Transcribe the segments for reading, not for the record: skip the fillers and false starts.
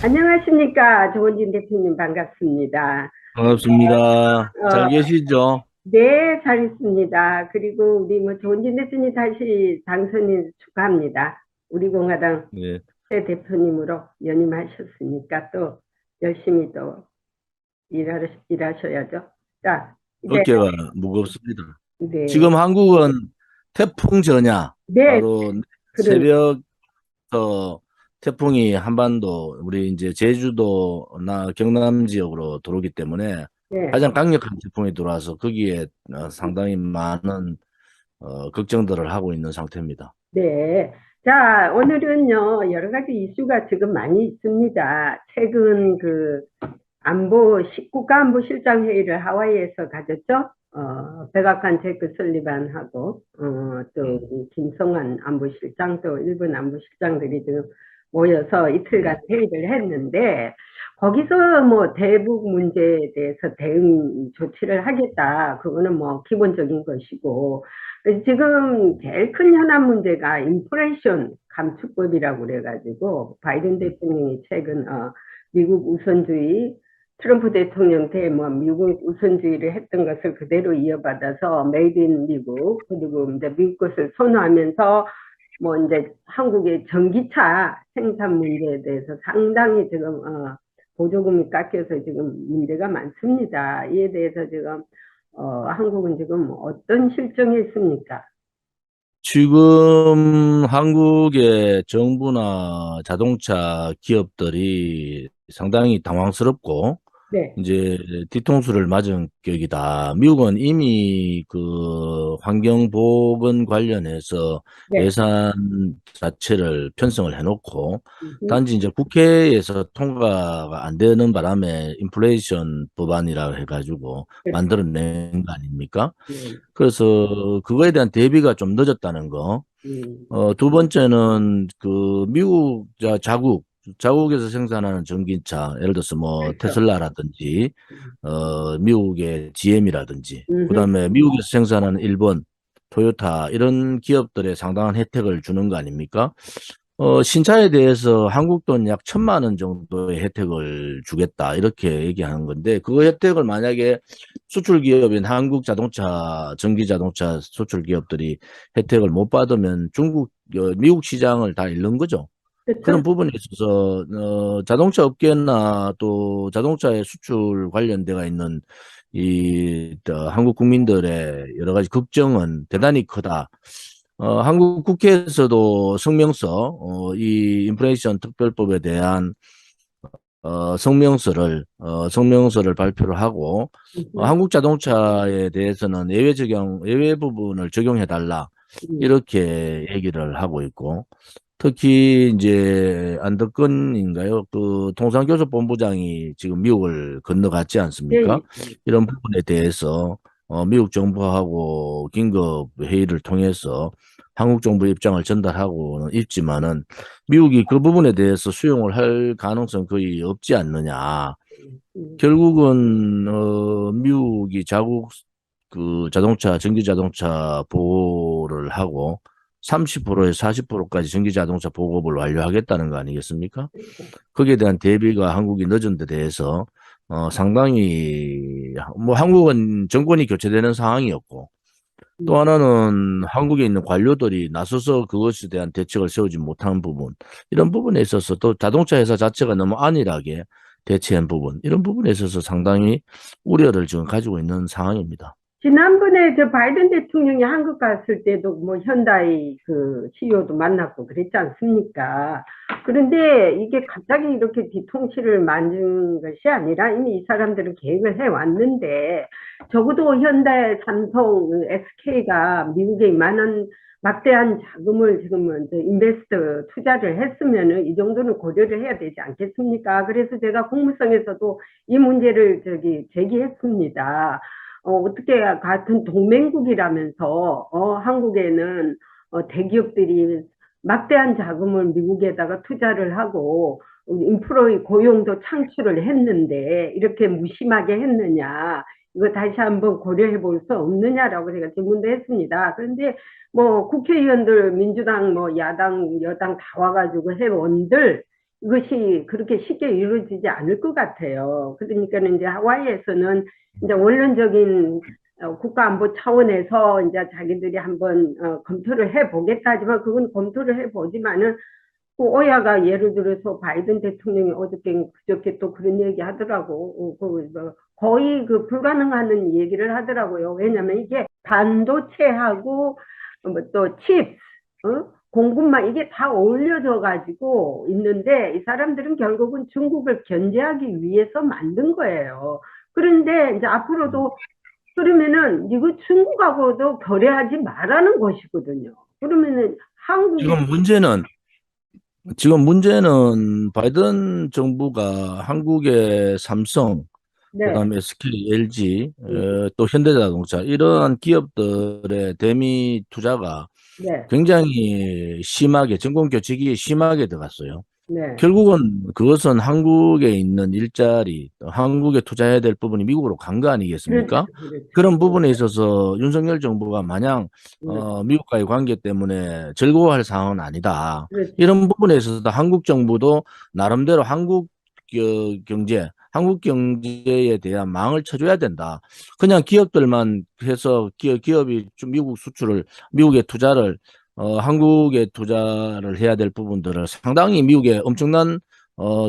안녕하십니까. 조은진 대표님 반갑습니다. 반갑습니다. 잘 어, 계시죠? 네, 잘 있습니다. 그리고 우리 뭐 조은진 대표님 다시 당선인 축하합니다. 우리 공화당 네. 새 대표님으로 연임하셨으니까 또 열심히 또 일하셔야죠. 자, 이제, 어깨가 무겁습니다. 네, 지금 한국은 태풍 전야, 네, 바로 그런, 새벽부터 태풍이 한반도, 우리 이제 제주도나 경남 지역으로 들어오기 때문에 네, 가장 강력한 태풍이 들어와서 거기에 상당히 많은 걱정들을 하고 있는 상태입니다. 네. 자, 오늘은요, 여러 가지 이슈가 지금 많이 있습니다. 최근 국가안보실장 회의를 하와이에서 가졌죠. 백악관 제크 설리반하고, 또, 음. 우리 김성환 안보실장, 또 일본 안보실장들이 지금 모여서 이틀간 회의를 했는데, 거기서 뭐 대북 문제에 대해서 대응 조치를 하겠다. 그거는 뭐 기본적인 것이고, 지금 제일 큰 현안 문제가 인플레이션 감축법이라고 그래가지고, 바이든 대통령이 최근, 미국 우선주의, 트럼프 대통령 때 뭐 미국 우선주의를 했던 것을 그대로 이어받아서 메이드 인 미국 그리고 이제 미국 것을 선호하면서 뭐 이제 한국의 전기차 생산 문제에 대해서 상당히 지금 보조금이 깎여서 지금 문제가 많습니다. 이에 대해서 지금 한국은 지금 어떤 실정이 있습니까? 지금 한국의 정부나 자동차 기업들이 상당히 당황스럽고 네, 이제 뒤통수를 맞은 격이다. 미국은 이미 그 환경보건 관련해서 네. 예산 자체를 편성을 해놓고 음흠. 단지 이제 국회에서 통과가 안 되는 바람에 인플레이션 법안이라고 해가지고 그렇죠. 만들어낸 거 아닙니까? 네. 그래서 그거에 대한 대비가 좀 늦었다는 거. 음, 두 번째는 그 미국 자국에서 생산하는 전기차, 예를 들어서 뭐 그렇죠. 테슬라라든지, 미국의 GM이라든지, 음흠. 그다음에 미국에서 생산하는 일본, 토요타, 이런 기업들에 상당한 혜택을 주는 거 아닙니까? 신차에 대해서 한국 돈 약 1,000만 원 정도의 혜택을 주겠다. 이렇게 얘기하는 건데, 그 혜택을 만약에 수출 기업인 한국 자동차, 전기 자동차 수출 기업들이 혜택을 못 받으면 미국 시장을 다 잃는 거죠. 그런 그렇죠. 부분에 있어서, 자동차 업계나 또 자동차의 수출 관련돼가 있는 한국 국민들의 여러 가지 걱정은 대단히 크다. 한국 국회에서도 이 인플레이션 특별법에 대한 성명서를 발표를 하고, 음흠. 한국 자동차에 대해서는 예외 부분을 적용해달라. 음. 이렇게 얘기를 하고 있고, 특히 이제 안덕건인가요? 그 통상교섭본부장이 지금 미국을 건너갔지 예, 않습니까? 예. 이런 부분에 대해서 미국 정부하고 긴급 회의를 통해서 한국 정부 입장을 전달하고는 있지만은 미국이 그 부분에 대해서 수용을 할 가능성 거의 없지 않느냐. 음. 결국은 미국이 자국 그 전기 자동차 보호를 하고 30%에서 40%까지 전기 자동차 보급을 완료하겠다는 거 아니겠습니까? 그렇죠. 거기에 대한 대비가 한국이 늦은 데 대해서 상당히 뭐 한국은 정권이 교체되는 상황이었고 또 음. 하나는 한국에 있는 관료들이 나서서 그것에 대한 대책을 세우지 못한 부분, 이런 부분에 있어서 또 자동차 회사 자체가 너무 안일하게 대처한 부분, 이런 부분에 있어서 상당히 우려를 지금 가지고 있는 상황입니다. 지난번에 저 바이든 대통령이 한국 갔을 때도 뭐 현다이 그 CEO도 만났고 그랬지 않습니까? 그런데 이게 갑자기 이렇게 뒤통수를 맞은 것이 아니라 이미 이 사람들은 계획을 해 왔는데 적어도 현대, 삼성, SK가 미국에 이만한 막대한 자금을 지금 먼저 인베스트 투자를 했으면은 이 정도는 고려를 해야 되지 않겠습니까? 그래서 제가 국무성에서도 이 문제를 제기했습니다. 어떻게 같은 동맹국이라면서 한국에는 대기업들이 막대한 자금을 미국에다가 투자를 하고 인프로의 고용도 창출을 했는데 이렇게 무심하게 했느냐 이거 다시 한번 고려해 볼 수 없느냐라고 제가 질문도 했습니다. 그런데 뭐 국회의원들 민주당 뭐 야당 여당 다 와가지고 회원들 이것이 그렇게 쉽게 이루어지지 않을 것 같아요. 그러니까는 이제 하와이에서는 이제 원론적인 국가안보 차원에서 이제 자기들이 한번 검토를 해보겠다 하지만 그건 검토를 해보지만은 그 오야가 예를 들어서 바이든 대통령이 어저께 그저께 또 그런 얘기 하더라고. 거의 그 불가능하는 얘기를 하더라고요. 왜냐면 이게 반도체하고 또 칩, 공급망 이게 다 어울려져 가지고 있는데 이 사람들은 결국은 중국을 견제하기 위해서 만든 거예요. 그런데 이제 앞으로도 그러면은 이거 중국하고도 거래하지 말라는 것이거든요. 그러면은 한국이 지금 문제는 지금 문제는 바이든 정부가 한국의 삼성, 네, 그다음에 SK, LG, 음, 또 현대자동차 이러한 기업들의 대미 투자가 네, 굉장히 심하게 정권 교체기에 심하게 들어갔어요. 네. 결국은 그것은 한국에 있는 일자리, 또 한국에 투자해야 될 부분이 미국으로 간 거 그렇죠, 아니겠습니까? 그렇죠. 그런 부분에 있어서 윤석열 정부가 마냥 음, 미국과의 관계 때문에 즐거워할 상황은 아니다. 그렇죠. 이런 부분에 있어서 한국 정부도 나름대로 한국 경제, 한국 경제에 대한 망을 쳐줘야 된다. 그냥 기업들만 해서 기업이 좀 미국 수출을, 미국의 투자를 한국에 투자를 해야 될 부분들을 상당히 미국에 엄청난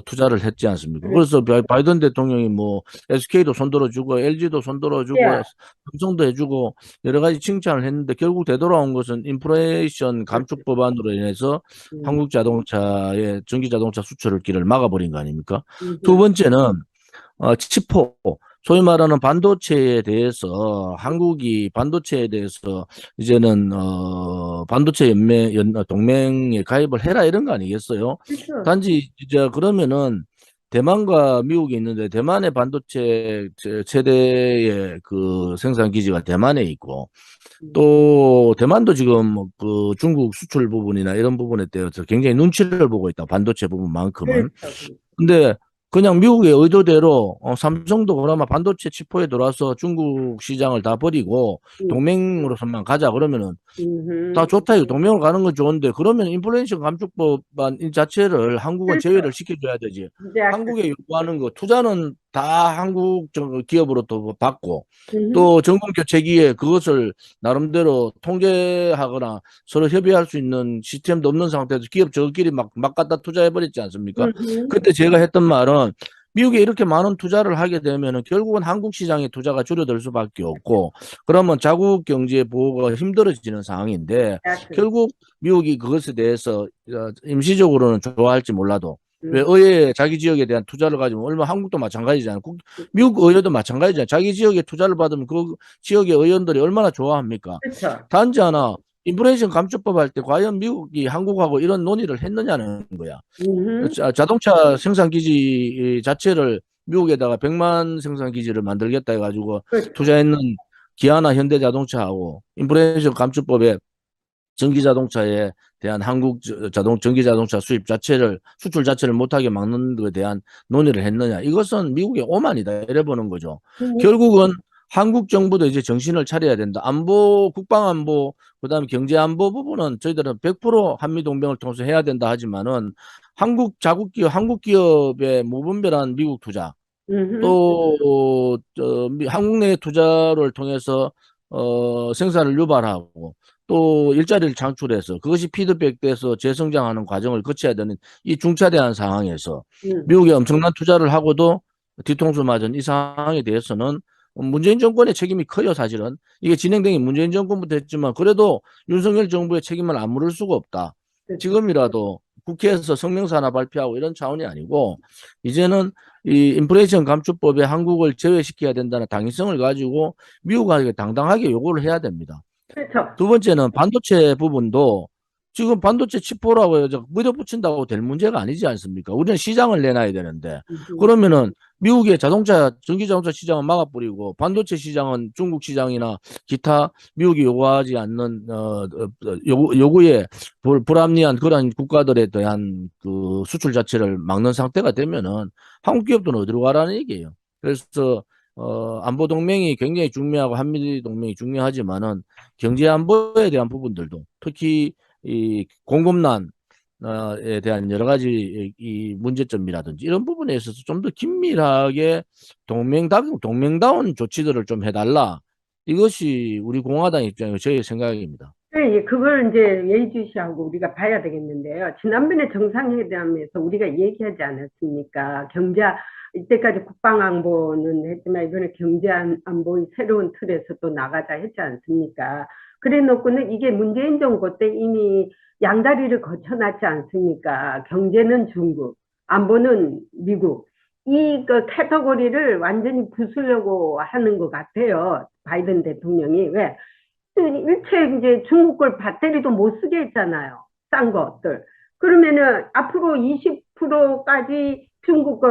투자를 했지 않습니까? 그렇죠. 그래서 바이든 대통령이 뭐 SK도 손들어주고 LG도 손들어주고 예, 삼성도 해주고 여러 가지 칭찬을 했는데 결국 되돌아온 것은 인플레이션 그렇죠. 감축 법안으로 인해서 음, 한국 자동차의 전기 자동차 수출을 길을 막아버린 거 아닙니까? 두 음, 번째는 치포, 소위 말하는 반도체에 대해서 한국이 반도체에 대해서 이제는 반도체 동맹에 가입을 해라 이런 거 아니겠어요? 그렇죠. 단지 이제 그러면은 대만과 미국이 있는데 대만의 반도체 최대의 그 생산 기지가 대만에 있고 음, 또 대만도 지금 뭐그 중국 수출 부분이나 이런 부분에 대해서 굉장히 눈치를 보고 있다. 반도체 부분만큼은. 그렇죠. 그렇죠. 근데 그냥 미국의 의도대로 삼성도 그나마 반도체 치포에 들어와서 중국 시장을 다 버리고 음, 동맹으로서만 가자 그러면은 다 음, 좋다. 이거 동맹으로 가는 건 좋은데 그러면 인플레이션 감축법안 이 자체를 한국은 그렇죠. 제외를 시켜줘야 되지. 이제 한국에 요구하는 거 투자는 다 한국 기업으로 또 받고 음, 또 정권 교체기에 그것을 나름대로 통제하거나 서로 협의할 수 있는 시스템도 없는 상태에서 기업 저끼리 막 갖다 투자해 버렸지 않습니까? 음, 그때 제가 했던 말은 미국에 이렇게 많은 투자를 하게 되면은 결국은 한국 시장의 투자가 줄어들 수밖에 없고 그러면 자국 경제 보호가 힘들어지는 상황인데 그렇죠. 결국 미국이 그것에 대해서 임시적으로는 좋아할지 몰라도 왜 음, 의회에 자기 지역에 대한 투자를 가지면 얼마 한국도 마찬가지잖아요. 미국 의회도 마찬가지잖아요. 자기 지역에 투자를 받으면 그 지역의 의원들이 얼마나 좋아합니까? 그렇죠. 단지 하나 인플레이션 감축법 할 때 과연 미국이 한국하고 이런 논의를 했느냐는 거야. 음, 자동차 생산 기지 자체를 미국에다가 100만 생산 기지를 만들겠다 해가지고 그렇죠. 투자했는 기아나 현대자동차하고 인플레이션 감축법에 전기 자동차에 대한 한국 전기 자동차 수입 자체를 수출 자체를 못하게 막는 것에 대한 논의를 했느냐. 이것은 미국의 오만이다. 이래 보는 거죠. 음, 결국은 한국 정부도 이제 정신을 차려야 된다. 안보, 국방안보, 그다음에 경제안보 부분은 저희들은 100% 한미동맹을 통해서 해야 된다 하지만은 한국 기업의 무분별한 미국 투자, 음, 또 한국 내 투자를 통해서 생산을 유발하고 또 일자리를 창출해서 그것이 피드백돼서 재성장하는 과정을 거쳐야 되는 이 중차대한 상황에서 음, 미국이 엄청난 투자를 하고도 뒤통수 맞은 이 상황에 대해서는 문재인 정권의 책임이 커요, 사실은. 이게 진행된 게 문재인 정권부터 했지만 그래도 윤석열 정부의 책임을 안 물을 수가 없다. 그렇죠. 지금이라도 국회에서 성명서 하나 발표하고 이런 차원이 아니고 이제는 이 인플레이션 감축법에 한국을 제외시켜야 된다는 당위성을 가지고 미국에게 당당하게 요구를 해야 됩니다. 그렇죠. 두 번째는 반도체 부분도 지금 반도체 칩포라고 해서 밀어붙인다고 될 문제가 아니지 않습니까? 우리는 시장을 내놔야 되는데 음, 그러면은 미국의 전기 자동차 시장은 막아버리고 반도체 시장은 중국 시장이나 기타 미국이 요구하지 않는 요구에 불합리한 그런 국가들에 대한 그 수출 자체를 막는 상태가 되면은 한국 기업들은 어디로 가라는 얘기예요. 그래서 안보 동맹이 굉장히 중요하고 한미 동맹이 중요하지만은 경제 안보에 대한 부분들도 특히 이 공급난 에 대한 여러 가지 이 문제점이라든지 이런 부분에 있어서 좀 더 긴밀하게 동맹다운 조치들을 좀 해달라. 이것이 우리 공화당 입장의 저의 생각입니다. 예, 그걸 이제 예의주시하고 우리가 봐야 되겠는데요. 지난번에 정상회담에서 우리가 얘기하지 않았습니까? 이때까지 국방안보는 했지만 이번에 경제안보의 새로운 틀에서 또 나가자 했지 않습니까? 그래 놓고는 이게 문재인 정부 때 이미 양다리를 거쳐놨지 않습니까? 경제는 중국, 안보는 미국. 이 그 카테고리를 완전히 부수려고 하는 것 같아요. 바이든 대통령이. 왜? 일체 이제 중국 걸 배터리도 못 쓰게 했잖아요. 싼 것들. 그러면은 앞으로 20%까지 중국 거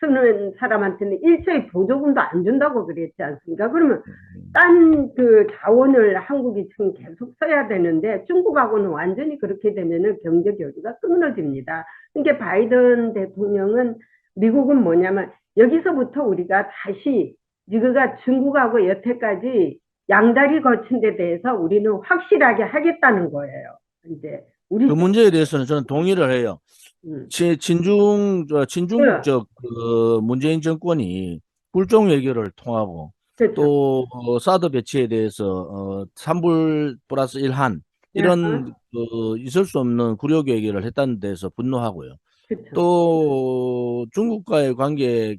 쓰는 사람한테는 일체의 보조금도 안 준다고 그랬지 않습니까? 그러면 딴 그 자원을 한국이 지금 계속 써야 되는데 중국하고는 완전히 그렇게 되면은 경제 교류가 끊어집니다. 그러니까 바이든 대통령은 미국은 뭐냐면 여기서부터 우리가 다시 지금가 중국하고 여태까지 양다리 거친 데 대해서 우리는 확실하게 하겠다는 거예요. 이제 그 우리 문제에 대해서는 저는 동의를 해요. 음, 친중국적 그 문재인 정권이 굴종 외교를 통하고 그렇죠. 또 사드 배치에 대해서 3불 플러스 1한 예, 이런 그 있을 수 없는 굴욕 외교를 했다는 데서 분노하고요. 그렇죠. 또 중국과의 관계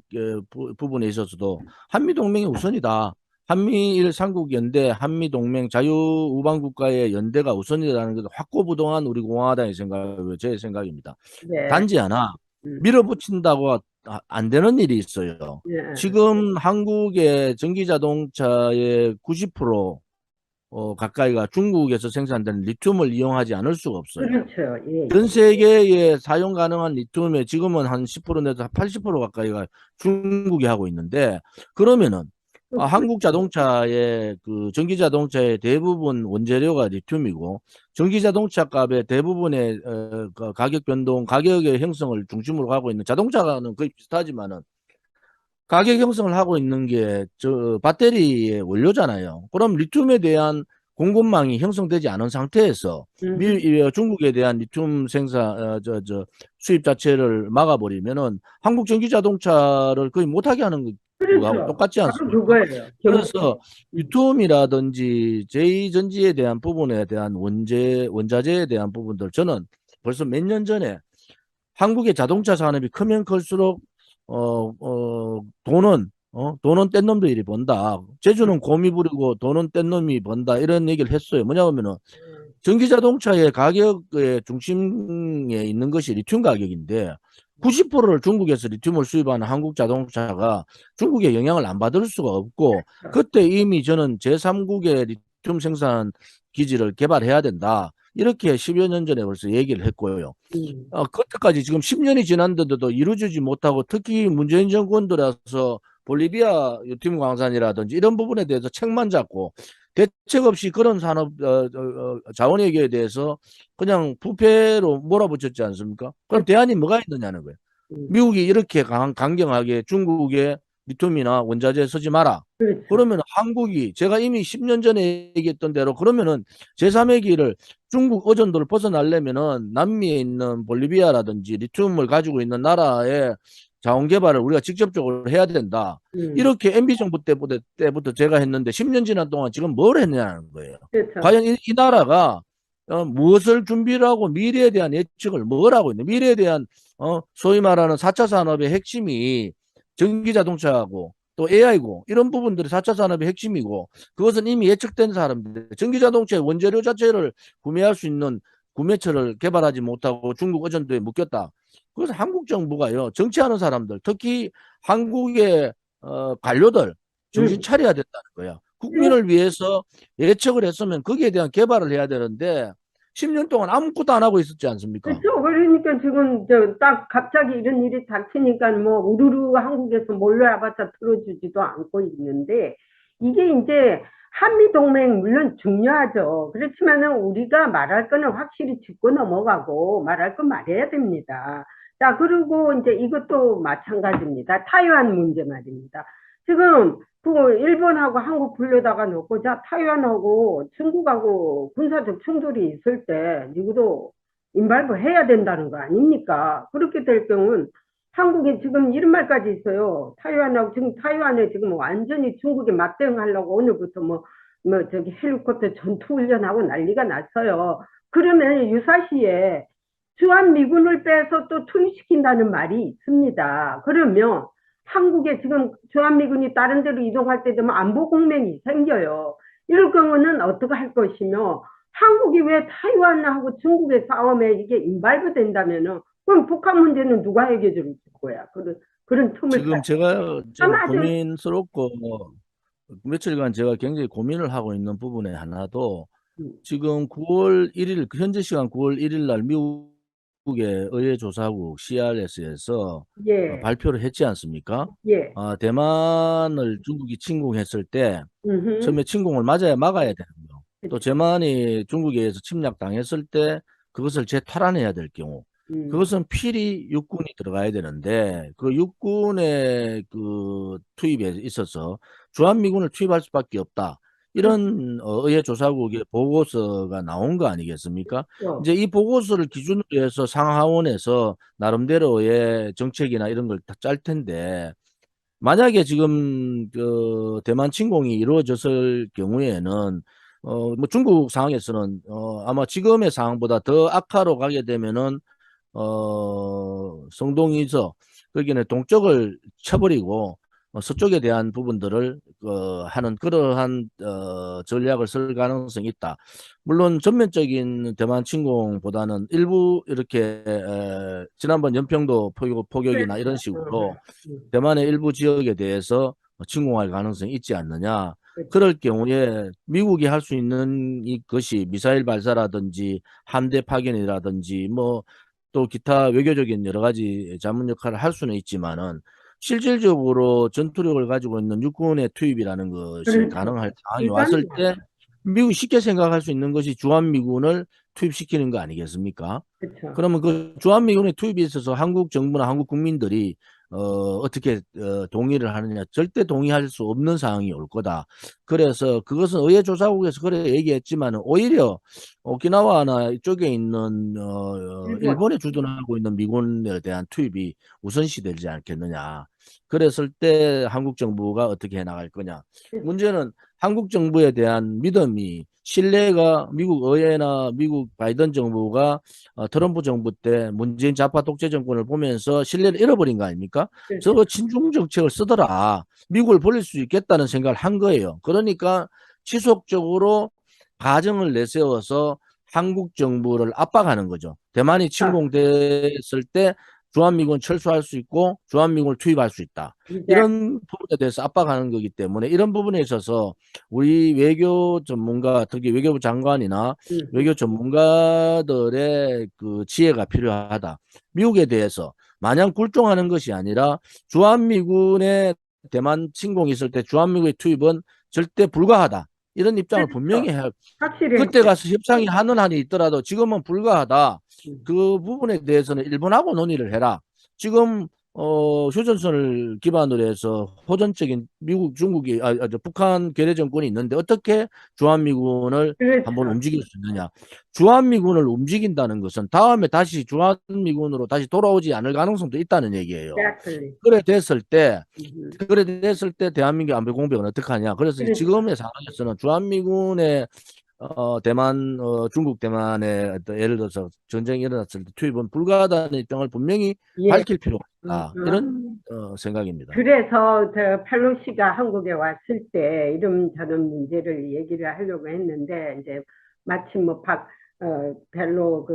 부분에 있어서도 한미동맹이 우선이다. 한미일 삼국 연대, 한미동맹 자유우방국가의 연대가 우선이라는 것도 확고부동한 우리 공화당의 생각이고 제 생각입니다. 네, 단지 하나 음, 밀어붙인다고 안 되는 일이 있어요. 예, 지금 한국의 전기자동차의 90% 가까이가 중국에서 생산되는 리튬을 이용하지 않을 수가 없어요. 그렇죠. 예, 전 세계에 사용 가능한 리튬의 지금은 한 10% 내서 80% 가까이가 중국이 하고 있는데 그러면은 한국 자동차의 그 전기 자동차의 대부분 원재료가 리튬이고 전기 자동차 값의 대부분의 그 가격 변동, 가격의 형성을 중심으로 하고 있는 자동차는 거의 비슷하지만은 가격 형성을 하고 있는 게 저 배터리의 원료잖아요. 그럼 리튬에 대한 공급망이 형성되지 않은 상태에서 음, 중국에 대한 리튬 수입 자체를 막아버리면은 한국 전기 자동차를 거의 못하게 하는 거하고 그렇죠. 똑같지 바로 않습니까? 그거예요. 그래서 리튬이라든지 제2전지에 대한 부분에 대한 원자재에 대한 부분들 저는 벌써 몇 년 전에 한국의 자동차 산업이 크면 클수록 돈은 뗀 놈들이 번다. 제주는 곰이 부리고 돈은 뗀 놈이 번다. 이런 얘기를 했어요. 뭐냐면은 전기 자동차의 가격의 중심에 있는 것이 리튬 가격인데 90%를 중국에서 리튬을 수입하는 한국 자동차가 중국의 영향을 안 받을 수가 없고 그때 이미 저는 제3국의 리튬 생산 기지를 개발해야 된다. 이렇게 10여 년 전에 벌써 얘기를 했고요. 음, 그때까지 지금 10년이 지났는데도 이루어지지 못하고 특히 문재인 정권 들어서 볼리비아 유팀 광산이라든지 이런 부분에 대해서 책만 잡고 대책 없이 그런 산업 자원외교에 대해서 그냥 부패로 몰아붙였지 않습니까? 그럼 대안이 뭐가 있느냐는 거예요. 음, 미국이 이렇게 강경하게 중국에 리튬이나 원자재 쓰지 마라. 그렇죠. 그러면 한국이 제가 이미 10년 전에 얘기했던 대로 그러면은 제3의 길을 중국 의존도를 벗어나려면은 남미에 있는 볼리비아라든지 리튬을 가지고 있는 나라의 자원 개발을 우리가 직접적으로 해야 된다. 음, 이렇게 MB 정부 때부터 제가 했는데 10년 지난 동안 지금 뭘 했냐는 거예요. 그렇죠. 과연 이 나라가 무엇을 준비를 하고 미래에 대한 예측을 뭘 하고 있는 미래에 대한 소위 말하는 4차 산업의 핵심이 전기 자동차하고 또 AI고 이런 부분들이 4차 산업의 핵심이고 그것은 이미 예측된 사람들 전기 자동차의 원재료 자체를 구매할 수 있는 구매처를 개발하지 못하고 중국 의존도에 묶였다. 그것은 한국 정부가요 정치하는 사람들 특히 한국의 관료들 정신 음. 차려야 된다는 거야. 국민을 위해서 예측을 했으면 거기에 대한 개발을 해야 되는데 10년 동안 아무것도 안 하고 있었지 않습니까? 그렇죠. 그러니까 지금 딱 갑자기 이런 일이 닥치니까 뭐 우르르 한국에서 몰려와봤자 들어주지도 않고 있는데 이게 이제 한미 동맹 물론 중요하죠. 그렇지만은 우리가 말할 거는 확실히 짚고 넘어가고 말할 건 말해야 됩니다. 자, 그리고 이제 이것도 마찬가지입니다. 타이완 문제 말입니다. 지금 그 일본하고 한국 불러다가 놓고 자 타이완하고 중국하고 군사적 충돌이 있을 때 누구도 임발부 해야 된다는 거 아닙니까? 그렇게 될 경우는 한국에 지금 이런 말까지 있어요. 타이완하고 지금 타이완에 지금 완전히 중국에 맞대응하려고 오늘부터 저기 헬리콥터 전투 훈련하고 난리가 났어요. 그러면 유사시에 주한미군을 빼서 또 투입시킨다는 말이 있습니다. 그러면 한국에 지금 주한미군이 다른 데로 이동할 때 되면 안보 공명이 생겨요. 이럴 경우는 어떻게 할 것이며 한국이 왜 타이완하고 중국의 싸움에 이게 인발부된다면은 그럼 북한 문제는 누가 해결해 줄 거야? 그런 틈을 지금 제가 참 좀 아주 고민스럽고 며칠간 제가 굉장히 고민을 하고 있는 부분의 하나도 지금 9월 1일, 현지 시간 9월 1일 날 미국의 의회조사국 CRS에서 예, 발표를 했지 않습니까? 예, 대만을 중국이 침공했을 때 음, 처음에 침공을 맞아야 막아야 되는 거. 또 대만이 중국에 의해서 침략당했을 때 그것을 재탈환해야 될 경우. 음, 그것은 필히 육군이 들어가야 되는데 그 육군의 그 투입에 있어서 주한미군을 투입할 수밖에 없다. 이런 의회 조사국의 보고서가 나온 거 아니겠습니까? 그렇죠. 이제 이 보고서를 기준으로 해서 상하원에서 나름대로의 정책이나 이런 걸 다 짤 텐데 만약에 지금 그 대만 침공이 이루어졌을 경우에는 뭐 중국 상황에서는 아마 지금의 상황보다 더 악화로 가게 되면은 성동이서 거기는 동쪽을 쳐버리고 서쪽에 대한 부분들을 하는 그러한 전략을 쓸 가능성이 있다. 물론 전면적인 대만 침공보다는 일부 이렇게 지난번 연평도 포격이나 이런 식으로 대만의 일부 지역에 대해서 침공할 가능성이 있지 않느냐. 그렇죠. 그럴 경우에 미국이 할 수 있는 것이 미사일 발사라든지 함대 파견이라든지 뭐 또 기타 외교적인 여러 가지 자문 역할을 할 수는 있지만은 실질적으로 전투력을 가지고 있는 육군의 투입이라는 것이 그렇죠. 가능할 상황이 왔을 때 불가능하죠. 미국이 쉽게 생각할 수 있는 것이 주한미군을 투입시키는 거 아니겠습니까? 그렇죠. 그러면 그 주한미군의 투입에 있어서 한국 정부나 한국 국민들이 어떻게 동의를 하느냐 절대 동의할 수 없는 상황이 올 거다. 그래서 그것은 의회조사국에서 그래 얘기했지만 오히려 오키나와나 이쪽에 있는 일본. 일본에 주둔하고 있는 미군에 대한 투입이 우선시되지 않겠느냐. 그랬을 때 한국 정부가 어떻게 해나갈 거냐. 문제는 한국 정부에 대한 믿음이 신뢰가 미국 의회나 미국 바이든 정부가 트럼프 정부 때 문재인 좌파 독재 정권을 보면서 신뢰를 잃어버린 거 아닙니까? 그렇죠. 저거 친중 정책을 쓰더라. 미국을 벌릴 수 있겠다는 생각을 한 거예요. 그러니까 지속적으로 가정을 내세워서 한국 정부를 압박하는 거죠. 대만이 자, 침공됐을 때 주한미군 철수할 수 있고 주한미군을 투입할 수 있다. 이제 이런 부분에 대해서 압박하는 거기 때문에 이런 부분에 있어서 우리 외교 전문가, 특히 외교부 장관이나 음, 외교 전문가들의 그 지혜가 필요하다. 미국에 대해서 마냥 굴종하는 것이 아니라 주한미군의 대만 침공이 있을 때 주한미군의 투입은 절대 불가하다. 이런 입장을 분명히 그렇죠. 해야 확실히 그때 했어요. 가서 협상이 하는 한이 있더라도 지금은 불가하다. 음. 그 부분에 대해서는 일본하고 논의를 해라. 지금 휴전선을 기반으로 해서 호전적인 미국, 중국이 북한 괴뢰 정권이 있는데 어떻게 주한미군을 한번 그렇죠. 움직일 수 있느냐. 주한미군을 움직인다는 것은 다음에 다시 주한미군으로 다시 돌아오지 않을 가능성도 있다는 얘기예요. Exactly. 그래 됐을 때 음, 그래 됐을 때 대한민국 안보 공백은 어떻게 하냐. 그래서 그렇죠. 지금의 상황에서는 주한미군의 대만, 중국 대만의 어떤 예를 들어서 전쟁이 일어났을 때 투입은 불가하다는 입장을 분명히 예. 밝힐 필요가 있다. 음. 이런 생각입니다. 그래서 저 펠로시가 한국에 왔을 때 이런저런 문제를 얘기를 하려고 했는데 이제 마침 별로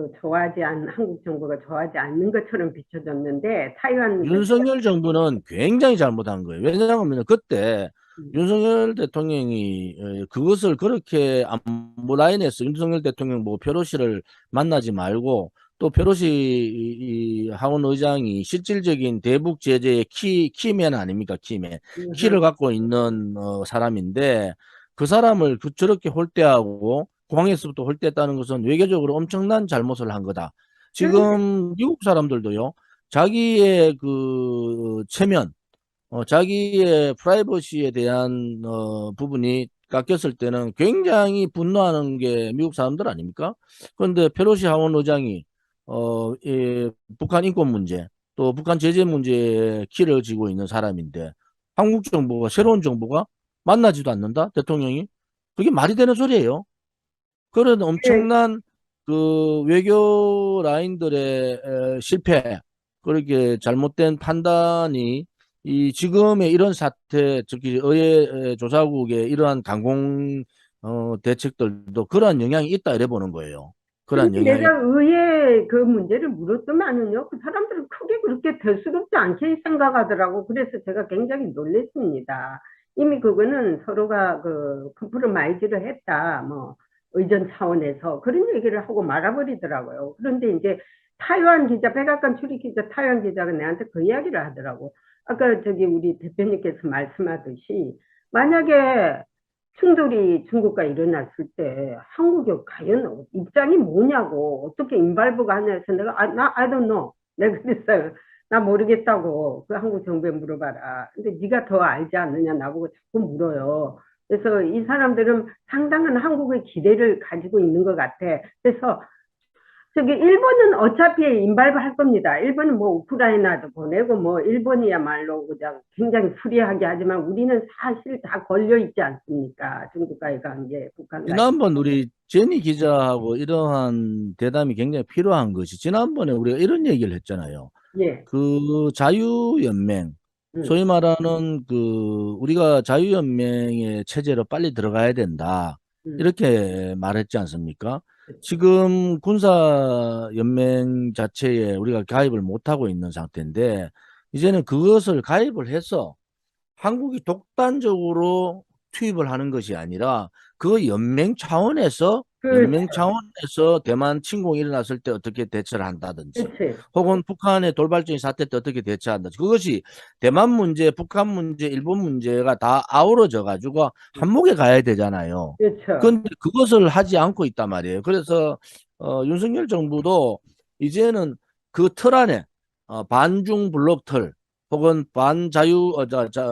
한국 정부가 좋아하지 않는 것처럼 비춰졌는데 타이완 윤석열 정부는 굉장히 잘못한 거예요. 왜냐하면 그때 음, 윤석열 대통령이 그것을 그렇게 안보 라인에서 윤석열 대통령 뭐 페로시를 만나지 말고 또 페로시 이 하원 의장이 실질적인 대북 제재의 키맨 아닙니까? 키맨. 키를 갖고 있는 사람인데 그 사람을 저렇게 홀대하고 공항에서부터 홀대했다는 것은 외교적으로 엄청난 잘못을 한 거다. 그런데 지금 미국 사람들도요. 자기의 그 체면, 자기의 프라이버시에 대한 부분이 깎였을 때는 굉장히 분노하는 게 미국 사람들 아닙니까? 그런데 페로시 하원 의장이 북한 인권 문제, 또 북한 제재 문제에 키를 쥐고 있는 사람인데, 한국 정부가, 새로운 정부가 만나지도 않는다? 대통령이? 그게 말이 되는 소리예요. 그런 예, 엄청난 그 외교 라인들의 실패, 그렇게 잘못된 판단이 이 지금의 이런 사태, 특히 의회 조사국의 이러한 강공 대책들도 그러한 영향이 있다 이래 보는 거예요. 그러한 근데 영향이. 내가 의회 그 문제를 물었더만은요, 그 사람들은 크게 그렇게 대수롭지 않게 생각하더라고. 그래서 제가 굉장히 놀랬습니다. 이미 그거는 서로가 그 컴프로마이즈를 했다, 뭐, 의전 차원에서 그런 얘기를 하고 말아버리더라고요. 그런데 이제 타이완 기자, 백악관 출입 기자 타이완 기자가 내한테 그 이야기를 하더라고. 아까 저기 우리 대표님께서 말씀하듯이, 만약에 충돌이 중국과 일어났을 때 한국이 과연 입장이 뭐냐고 어떻게 인발부가 하냐 해서 내가 나 I don't know 내가 그랬어요. 나 모르겠다고 그 한국 정부에 물어봐라. 근데 네가 더 알지 않느냐 나보고 자꾸 물어요. 그래서 이 사람들은 상당한 한국의 기대를 가지고 있는 것 같아. 그래서 저기 일본은 어차피 인발부 할 겁니다. 일본은 뭐 우크라이나도 보내고 뭐 일본이야말로 그냥 굉장히 프리하게 하지만 우리는 사실 다 걸려 있지 않습니까? 중국과의 관계, 북한과의. 지난번 우리 제니 기자하고 이러한 대담이 굉장히 필요한 것이, 지난번에 우리가 이런 얘기를 했잖아요. 예. 그 자유연맹, 음, 소위 말하는 그 우리가 자유연맹의 체제로 빨리 들어가야 된다. 음, 이렇게 말했지 않습니까? 그렇죠. 지금 군사연맹 자체에 우리가 가입을 못하고 있는 상태인데, 이제는 그것을 가입을 해서 한국이 독단적으로 투입을 하는 것이 아니라 그 연맹 그렇죠. 차원에서 대만 침공이 일어났을 때 어떻게 대처를 한다든지, 그렇지. 혹은 북한의 돌발적인 사태 때 어떻게 대처한다든지, 그것이 대만 문제, 북한 문제, 일본 문제가 다 아우러져 가지고 한목에 가야 되잖아요. 그렇죠. 그런데 그것을 하지 않고 있단 말이에요. 그래서 윤석열 정부도 이제는 그 틀 안에 반중 블록 틀, 혹은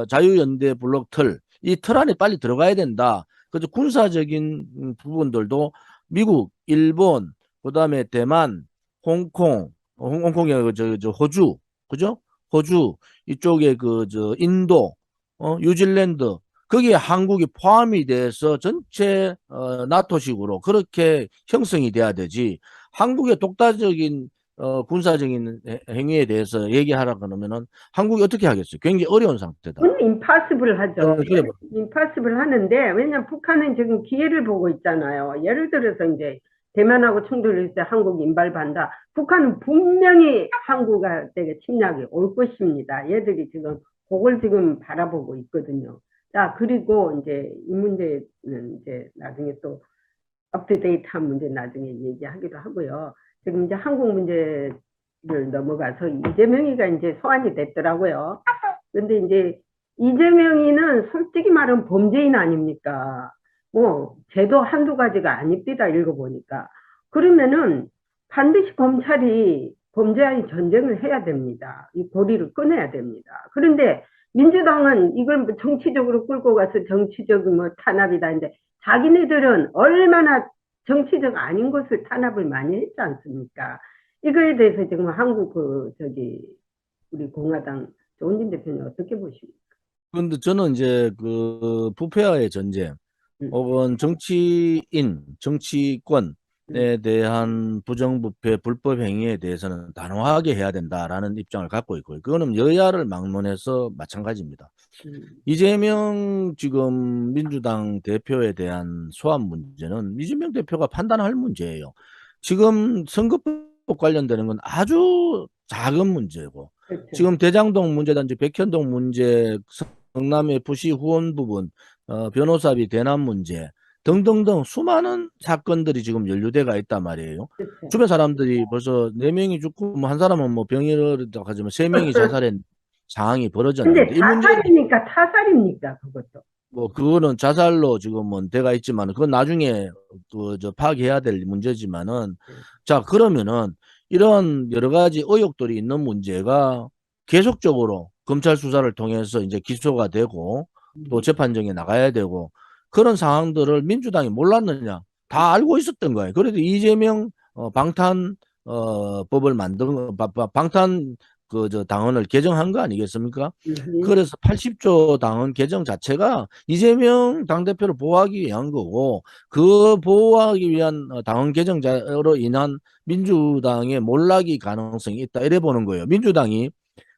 자유연대 블록 틀, 이 틀 안에 빨리 들어가야 된다. 그래서 군사적인 부분들도 미국, 일본, 그다음에 대만, 홍콩, 홍콩이 아니고 저 호주, 그죠? 호주 이쪽에 그 저 인도, 뉴질랜드, 거기에 한국이 포함이 돼서 전체 나토식으로 그렇게 형성이 돼야 되지. 한국의 독자적인 군사적인 행위에 대해서 얘기하라 그러면은 한국이 어떻게 하겠어요? 굉장히 어려운 상태다. 그건 임파서블 하죠. 그래 봐. 임파서블 하는데, 왜냐면 북한은 지금 기회를 보고 있잖아요. 예를 들어서 이제 대만하고 충돌을 때 한국 인발반다. 북한은 분명히 한국한테 침략이 올 것입니다. 얘들이 지금 그걸 지금 바라보고 있거든요. 자, 그리고 이제 이 문제는 이제 나중에 또 업투데이트한 문제 나중에 얘기하기도 하고요. 지금 이제 한국 문제를 넘어가서 이재명이가 이제 소환이 됐더라고요. 근데 이제 이재명이는 솔직히 말하면 범죄인 아닙니까? 뭐 제도 한두 가지가 아닙니다. 읽어보니까. 그러면은 반드시 검찰이 범죄와의 전쟁을 해야 됩니다. 이 고리를 끊어야 됩니다. 그런데 민주당은 이걸 정치적으로 끌고 가서 정치적 뭐 탄압이다. 인데 자기네들은 얼마나 정치적 아닌 것을 탄압을 많이 했지 않습니까? 이거에 대해서 지금 한국 그 저기 우리 공화당 조은진 대표님 어떻게 보십니까? 그런데 저는 이제 그 부패와의 전쟁, 음, 혹은 정치권에 음, 대한 부정부패, 불법 행위에 대해서는 단호하게 해야 된다라는 입장을 갖고 있고요. 그거는 여야를 막론해서 마찬가지입니다. 음. 이재명 지금 민주당 대표에 대한 소환 문제는 이재명 대표가 판단할 문제예요. 지금 선거법 관련되는 건 아주 작은 문제고, 그렇죠. 지금 대장동 문제든지 백현동 문제, 성남 FC 후원 부분, 변호사비 대납 문제 등등등 수많은 사건들이 지금 연루돼가 있단 말이에요. 그렇죠. 주변 사람들이 벌써 네 명이 죽고 뭐 한 사람은 뭐 병이라고 하지만 세 명이 자살한 상황이 근데 벌어졌는데, 이 문제는 자살입니까? 타살입니까? 그것도. 뭐 그거는 자살로 지금은 돼가 있지만, 그건 나중에 그 저 파악해야 될 문제지만은, 자, 그러면은 이런 여러 가지 의혹들이 있는 문제가 계속적으로 검찰 수사를 통해서 이제 기소가 되고 또 음, 재판정에 나가야 되고, 그런 상황들을 민주당이 몰랐느냐? 다 알고 있었던 거예요. 그래도 이재명 방탄 법을 만든 방탄 당헌을 개정한 거 아니겠습니까? 음, 그래서 80조 당헌 개정 자체가 이재명 당대표를 보호하기 위한 거고, 그 보호하기 위한 당헌 개정자로 인한 민주당의 몰락이 가능성이 있다, 이래 보는 거예요. 민주당이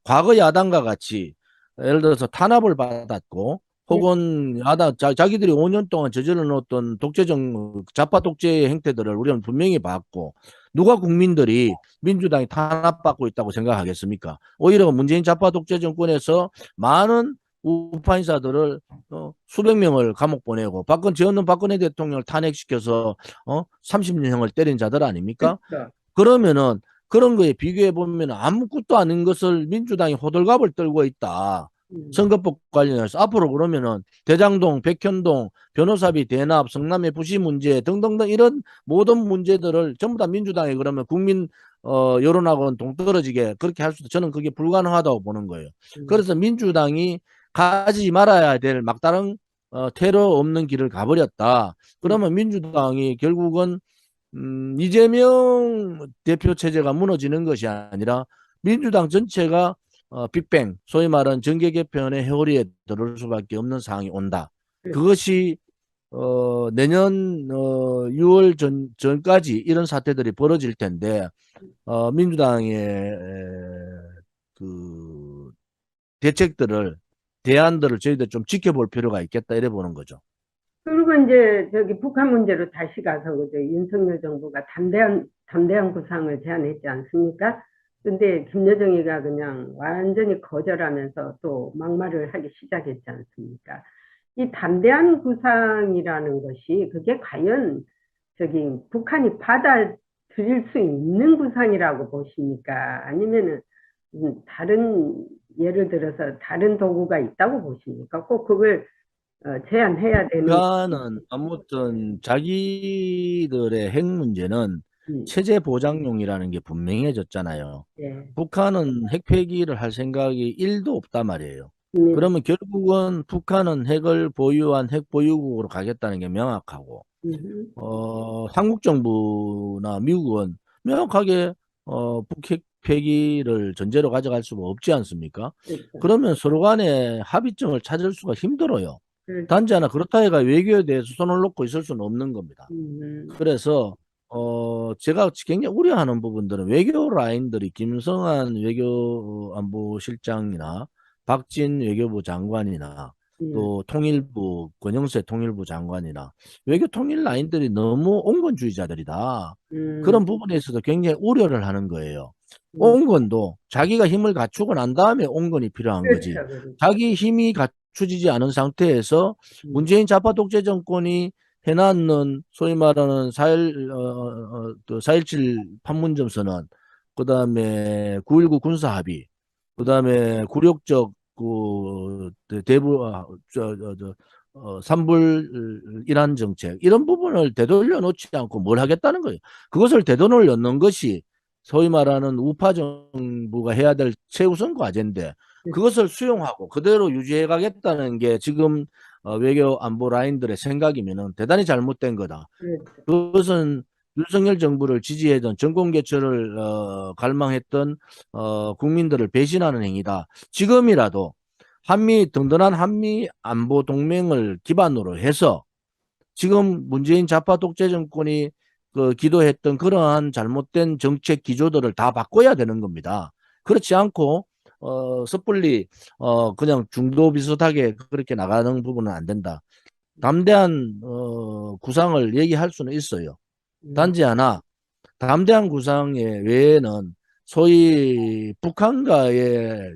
과거 야당과 같이 예를 들어서 탄압을 받았고, 예, 혹은 자기들이 5년 동안 저질러 놓았던 좌파 독재 행태들을 우리는 분명히 봤고, 누가 국민들이 민주당이 탄압받고 있다고 생각하겠습니까? 오히려 문재인 좌파 독재 정권에서 많은 우파 인사들을 수백 명을 감옥 보내고, 박근혜 대통령을 탄핵시켜서 30년형을 때린 자들 아닙니까? 그렇죠. 그러면은 그런 거에 비교해 보면 아무것도 아닌 것을 민주당이 호들갑을 떨고 있다. 음, 선거법 관련해서 앞으로 그러면은 대장동, 백현동, 변호사비 대납, 성남의 부시 문제 등등등 이런 모든 문제들을 전부 다 민주당이 그러면 국민 여론하고는 동떨어지게 그렇게 할 수도, 저는 그게 불가능하다고 보는 거예요. 음, 그래서 민주당이 가지 말아야 될 막다른 테러 없는 길을 가버렸다. 음, 그러면 민주당이 결국은 이재명 대표 체제가 무너지는 것이 아니라 민주당 전체가 빅뱅, 소위 말하는 정계 개편의 회오리에 들을 수밖에 없는 상황이 온다. 그렇죠. 그것이 내년 6월 전까지 이런 사태들이 벌어질 텐데, 민주당의 그 대책들을, 대안들을 저희들 좀 지켜볼 필요가 있겠다, 이래 보는 거죠. 그리고 이제 저기 북한 문제로 다시 가서 그저 윤석열 정부가 담대한 구상을 제안했지 않습니까? 근데 김여정이가 그냥 완전히 거절하면서 또 막말을 하기 시작했지 않습니까? 이 담대한 구상이라는 것이 그게 과연 저기 북한이 받아들일 수 있는 구상이라고 보십니까? 아니면은 다른 예를 들어서 다른 도구가 있다고 보십니까? 꼭 그걸 제한해야 되는. 북한은 아무튼 자기들의 핵 문제는 음, 체제 보장용이라는 게 분명해졌잖아요. 예, 북한은 핵 폐기를 할 생각이 1도 없단 말이에요. 음, 그러면 결국은 북한은 핵을 보유한 핵 보유국으로 가겠다는 게 명확하고, 한국 정부나 미국은 명확하게 북핵 폐기를 전제로 가져갈 수가 없지 않습니까? 그렇죠. 그러면 서로 간에 합의점을 찾을 수가 힘들어요. 그렇죠. 단지 하나, 그렇다 해가 외교에 대해서 손을 놓고 있을 수는 없는 겁니다. 음, 그래서 제가 굉장히 우려하는 부분들은 외교 라인들이 김성한 외교안보실장이나 박진 외교부 장관이나 음, 또 통일부 권영세 통일부 장관이나 외교 통일 라인들이 너무 온건주의자들이다. 음, 그런 부분에 있어서 굉장히 우려를 하는 거예요. 음, 온건도 자기가 힘을 갖추고 난 다음에 온건이 필요한 거지. 그렇죠, 그렇죠. 자기 힘이 갖추지지 않은 상태에서 음, 문재인 좌파 독재 정권이 해놨는 소위 말하는 4.17 판문점 선언, 그다음에 9.19 군사합의, 그다음에 굴욕적 대부 산불 이란 정책, 이런 부분을 되돌려 놓지 않고 뭘 하겠다는 거예요. 그것을 되돌려 놓는 것이 소위 말하는 우파 정부가 해야 될 최우선 과제인데, 그것을 수용하고 그대로 유지해 가겠다는 게 지금 외교 안보 라인들의 생각이면은 대단히 잘못된 거다. 그렇죠. 그것은 윤석열 정부를 지지했던 정권 개최를 갈망했던 국민들을 배신하는 행위다. 지금이라도 든든한 한미 안보 동맹을 기반으로 해서 지금 문재인 좌파 독재 정권이 기도했던 그러한 잘못된 정책 기조들을 다 바꿔야 되는 겁니다. 그렇지 않고 섣불리 그냥 중도 비슷하게 그렇게 나가는 부분은 안 된다. 담대한 구상을 얘기할 수는 있어요. 음, 단지 하나, 담대한 구상 외에는 소위 북한과의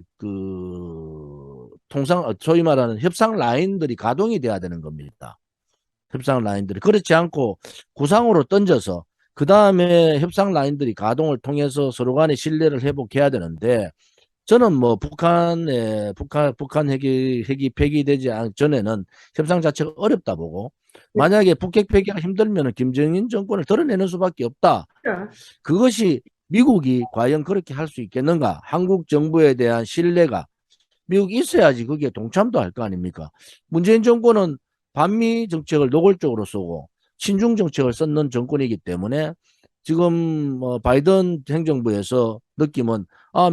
소위 말하는 협상 라인들이 가동이 돼야 되는 겁니다. 협상 라인들이. 그렇지 않고 구상으로 던져서 그 다음에 협상 라인들이 가동을 통해서 서로 간의 신뢰를 회복해야 되는데, 저는 뭐 북한 핵이 폐기되지 전에는 협상 자체가 어렵다 보고, 만약에 북핵 폐기가 힘들면 김정인 정권을 드러내는 수밖에 없다. 그렇죠. 그것이 미국이 과연 그렇게 할 수 있겠는가? 한국 정부에 대한 신뢰가 미국이 있어야지 그게 동참도 할 거 아닙니까? 문재인 정권은 반미 정책을 노골적으로 쓰고 친중 정책을 썼는 정권이기 때문에 지금 바이든 행정부에서 느낌은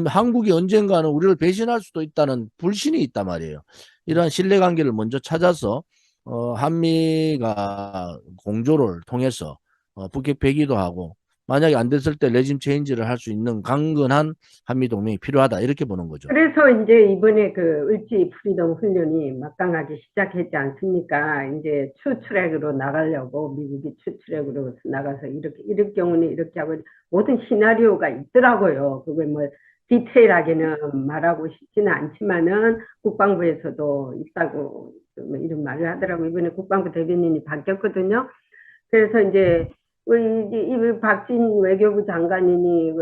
한국이 언젠가는 우리를 배신할 수도 있다는 불신이 있단 말이에요. 이러한 신뢰관계를 먼저 찾아서 한미가 공조를 통해서 북핵 폐기도 하고 만약에 안 됐을 때 레짐 체인지를 할 수 있는 강건한 한미 동맹이 필요하다 이렇게 보는 거죠. 그래서 이제 이번에 그 을지 프리덤 훈련이 막강하게 시작했지 않습니까? 이제 추트랙으로 나가려고 미국이 추트랙으로 나가서 이렇게 이럴 경우는 이렇게 하고 모든 시나리오가 있더라고요. 그걸 뭐 디테일하게는 말하고 싶지는 않지만은 국방부에서도 있다고 뭐 이런 말을 하더라고요. 이번에 국방부 대변인이 바뀌었거든요. 그래서 이제 이 박진 외교부 장관이니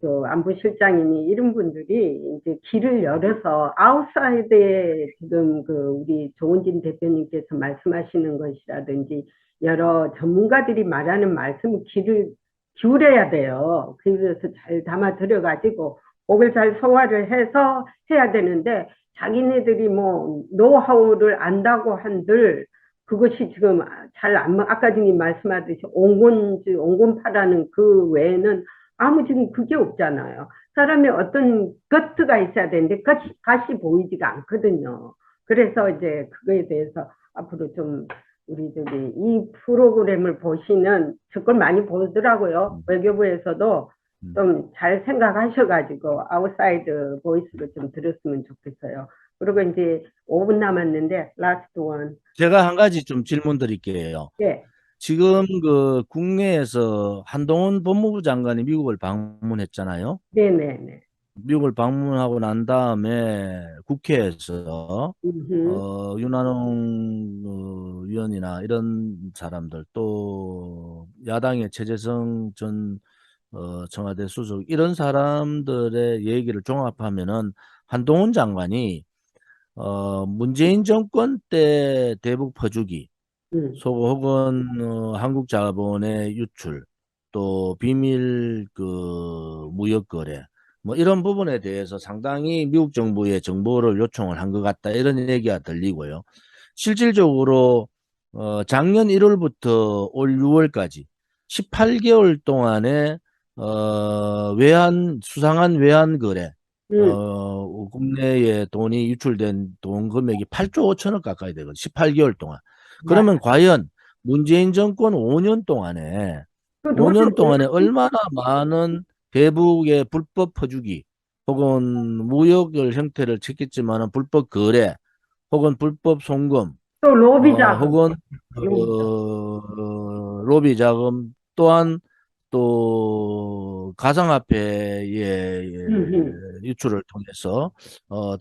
저 안보실장이니 이런 분들이 이제 길을 열어서 아웃사이드에 지금 그 우리 조은진 대표님께서 말씀하시는 것이라든지 여러 전문가들이 말하는 말씀 길을 기울여야 돼요. 그래서 잘 담아 들여가지고 그걸 잘 소화를 해서 해야 되는데 자기네들이 뭐 노하우를 안다고 한들 그것이 지금 잘 안, 아까 님 말씀하듯이 온건파라는 그 외에는 아무 지금 그게 없잖아요. 사람의 어떤 거트가 있어야 되는데 같이 보이지가 않거든요. 그래서 이제 그거에 대해서 앞으로 좀 우리 저기 이 프로그램을 보시는 저걸 많이 보더라고요. 외교부에서도 음. 좀 잘 생각하셔가지고 아웃사이드 보이스로 좀 들었으면 좋겠어요. 그리고 이제 5분 남았는데 라스트 원. 제가 한 가지 좀 질문 드릴게요. 예, 지금 그 국내에서 한동훈 법무부 장관이 미국을 방문했잖아요. 네네네. 미국을 방문하고 난 다음에 국회에서 음, 윤한홍 의원이나 이런 사람들 또 야당의 최재성 전 청와대 수석 이런 사람들의 얘기를 종합하면은 한동훈 장관이 문재인 정권 때 대북 퍼주기 음, 혹은 한국 자본의 유출, 또 비밀 그 무역 거래, 뭐 이런 부분에 대해서 상당히 미국 정부에 정보를 요청을 한 것 같다 이런 얘기가 들리고요. 실질적으로 작년 1월부터 올 6월까지 18개월 동안에 수상한 외환 거래, 음, 국내에 돈이 유출된 돈 금액이 8조 5천억 가까이 되거든요. 18개월 동안. 맞아. 그러면 과연 문재인 정권 5년 동안에 그 돈을 5년 동안에 얼마나 많은 대북의 불법 퍼주기 혹은 무역을 형태를 찾겠지만은 불법 거래 혹은 불법 송금 또 로비 자금, 혹은 로비 자금. 로비 자금 또한 또 가상화폐의 음. 유출을 통해서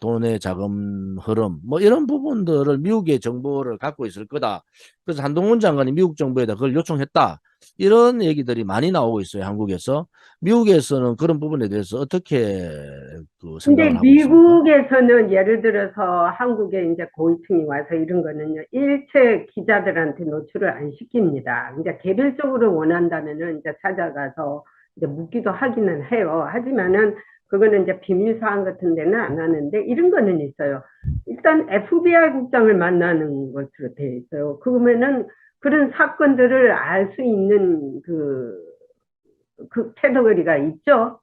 돈의 자금 흐름 뭐 이런 부분들을 미국의 정보를 갖고 있을 거다. 그래서 한동훈 장관이 미국 정부에다 그걸 요청했다. 이런 얘기들이 많이 나오고 있어요. 한국에서. 미국에서는 그런 부분에 대해서 어떻게 그 근데 생각을 하고 있습니까? 미국에서는 예를 들어서 한국에 이제 고위층이 와서 이런 거는요, 일체 기자들한테 노출을 안 시킵니다. 이제 개별적으로 원한다면은 이제 찾아가서 이제 묻기도 하기는 해요. 하지만은 그거는 이제 비밀 사항 같은 데는 안 하는데 이런 거는 있어요. 일단 FBI 국장을 만나는 것으로 되어 있어요. 그러면은 그런 사건들을 알 수 있는 그 캐터거리가 있죠.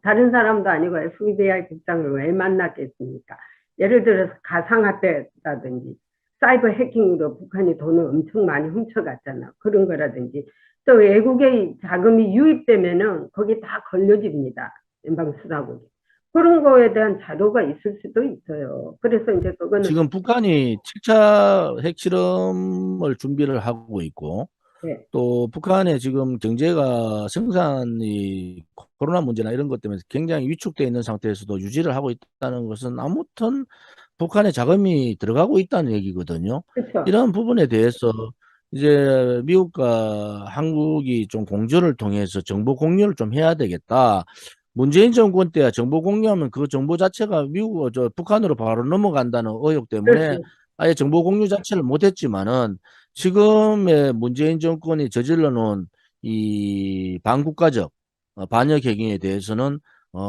다른 사람도 아니고 FBI 국장을 왜 만났겠습니까? 예를 들어서 가상화폐라든지 사이버 해킹으로 북한이 돈을 엄청 많이 훔쳐갔잖아. 그런 거라든지 또 외국의 자금이 유입되면은 거기 다 걸려집니다. 연방수사국이. 그런 거에 대한 자료가 있을 수도 있어요. 그래서 이제 그거는 지금 북한이 7차 핵실험을 준비를 하고 있고 네, 또 북한의 지금 경제가 생산이 코로나 문제나 이런 것 때문에 굉장히 위축되어 있는 상태에서도 유지를 하고 있다는 것은 아무튼 북한에 자금이 들어가고 있다는 얘기거든요. 그렇죠. 이런 부분에 대해서 이제 미국과 한국이 좀 공조를 통해서 정보 공유를 좀 해야 되겠다. 문재인 정권 때야 정보 공유하면 그 정보 자체가 북한으로 바로 넘어간다는 의혹 때문에 그렇죠. 아예 정보 공유 자체를 못했지만은 지금의 문재인 정권이 저질러 놓은 이 반국가적 반역 행위에 대해서는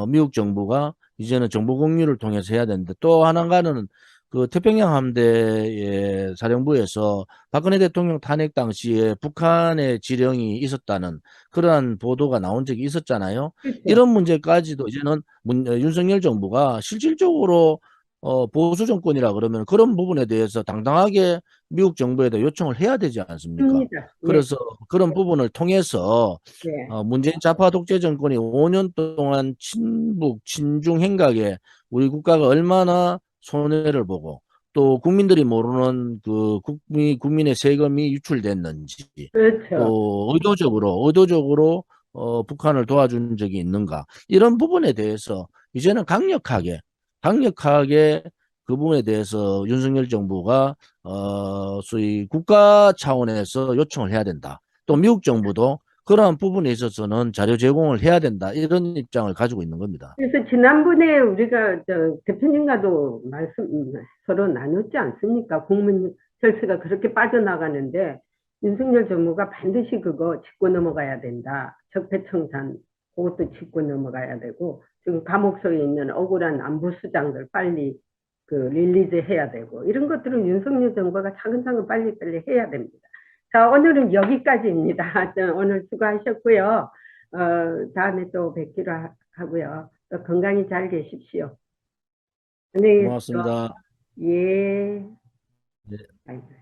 미국 정부가 이제는 정보 공유를 통해서 해야 되는데 또 하나가는 그 태평양 함대의 사령부에서 박근혜 대통령 탄핵 당시에 북한의 지령이 있었다는 그러한 보도가 나온 적이 있었잖아요. 그렇죠. 이런 문제까지도 이제는 윤석열 정부가 실질적으로 보수 정권이라 그러면 그런 부분에 대해서 당당하게 미국 정부에다 요청을 해야 되지 않습니까? 합니다. 예, 그래서 그런 부분을 통해서 예. 문재인 좌파 독재 정권이 5년 동안 친북, 친중 행각에 우리 국가가 얼마나 손해를 보고 또 국민들이 모르는 그 국민의 세금이 유출됐는지 그렇죠. 또 의도적으로 북한을 도와준 적이 있는가 이런 부분에 대해서 이제는 강력하게 그 부분에 대해서 윤석열 정부가 소위 국가 차원에서 요청을 해야 된다. 또 미국 정부도 그러한 부분에 있어서는 자료 제공을 해야 된다. 이런 입장을 가지고 있는 겁니다. 그래서 지난번에 우리가 대표님과도 서로 나눴지 않습니까? 국민 혈세가 그렇게 빠져나가는데 윤석열 정부가 반드시 그거 짚고 넘어가야 된다. 적폐청산 그것도 짚고 넘어가야 되고 지금 감옥속에 있는 억울한 안보수장들 빨리 그 릴리즈 해야 되고 이런 것들은 윤석열 정부가 차근차근 빨리빨리 해야 됩니다. 자, 오늘은 여기까지입니다. 오늘 수고하셨고요. 다음에 또 뵙기로 하고요. 건강히 잘 계십시오. 안녕히 계세요. 고맙습니다. 예. 네. 아이고.